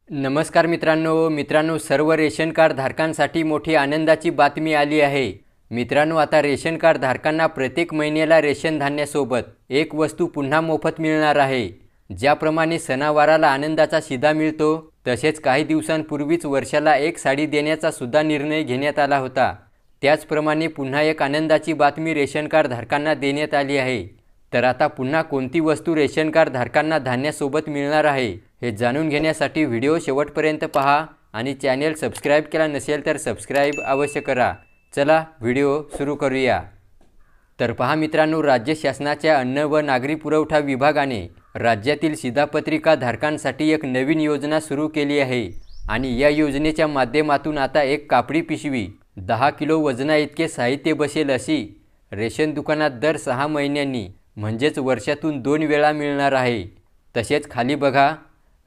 नमस्कार मित्रांनो सर्व रेशन कार्ड धारकांसाठी मोठी आनंदाची बातमी आली आहे। मित्रांनो, आता रेशन कार्ड धारकांना प्रत्येक महिन्याला रेशन धान्यासोबत एक वस्तू पुन्हा मोफत मिळणार आहे। ज्याप्रमाणे सणावाराला आनंदाचा शिधा मिळतो, तसेच काही दिवसांपूर्वीच वर्षाला एक साडी देण्याचा सुद्धा निर्णय घेण्यात आला होता। त्याचप्रमाणे पुन्हा एक आनंदाची बातमी रेशन कार्ड धारकांना देण्यात आली आहे। तर आता पुन्हा कोणती वस्तू रेशन कार्ड धारकांना धान्यासोबत मिळणार आहे हे जाणून घेण्यासाठी व्हिडिओ शेवटपर्यंत पहा आणि चॅनल सबस्क्राइब केला नसेल तर सबस्क्राइब अवश्य करा। चला व्हिडिओ सुरू करूया। तर पहा मित्रांनो, राज्य शासनाच्या अन्न व नागरी पुरवठा विभागाने राज्यातील शिधापत्रिका धारकांसाठी एक नवीन योजना सुरू केली आहे आणि या योजनेच्या माध्यमातून आता एक कापडी पिशवी 10 किलो वजना इतके साहित्य बसेल अशी रेशन दुकानात दर 6 महिन्यांनी म्हणजेच वर्षातून 2 वेळा मिळणार आहे। तसेच खाली बघा,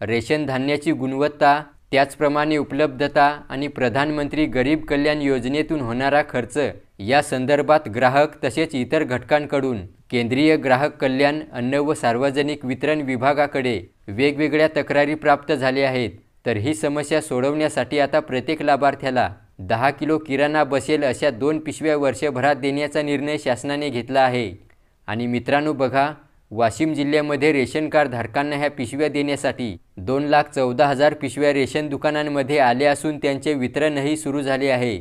रेशन धान्याची गुणवत्ता, त्याचप्रमाणे उपलब्धता आणि प्रधानमंत्री गरीब कल्याण योजनेतून होणारा खर्च या संदर्भात ग्राहक तसेच इतर घटकांकडून केंद्रीय ग्राहक कल्याण, अन्न व सार्वजनिक वितरण विभागाकडे वेगवेगळ्या तक्रारी प्राप्त झाल्या आहेत। तर ही समस्या सोडवण्यासाठी आता प्रत्येक लाभार्थ्याला 10 किलो किराणा बसेल अशा 2 पिशव्या वर्षभरात देण्याचा निर्णय शासनाने घेतला आहे। आणि मित्रांनो बघा, वाशिम जिल्ह्यामध्ये रेशन कार्ड धारकांना ह्या पिशव्या देण्यासाठी 2,14,000 पिशव्या रेशन दुकानांमध्ये आल्या असून त्यांचे वितरणही सुरू झाले आहे।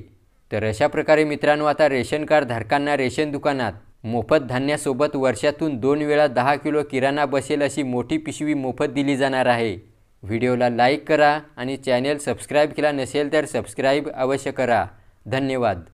तर अशा प्रकारे मित्रांनो, आता रेशन कार्ड धारकांना रेशन दुकानात मोफत धान्यासोबत वर्षातून 2 वेळा 10 किलो किराणा बसेल अशी मोठी पिशवी मोफत दिली जाणार आहे। व्हिडिओला लाईक करा आणि चॅनल सबस्क्राइब केला नसेल तर सबस्क्राइब अवश्य करा। धन्यवाद।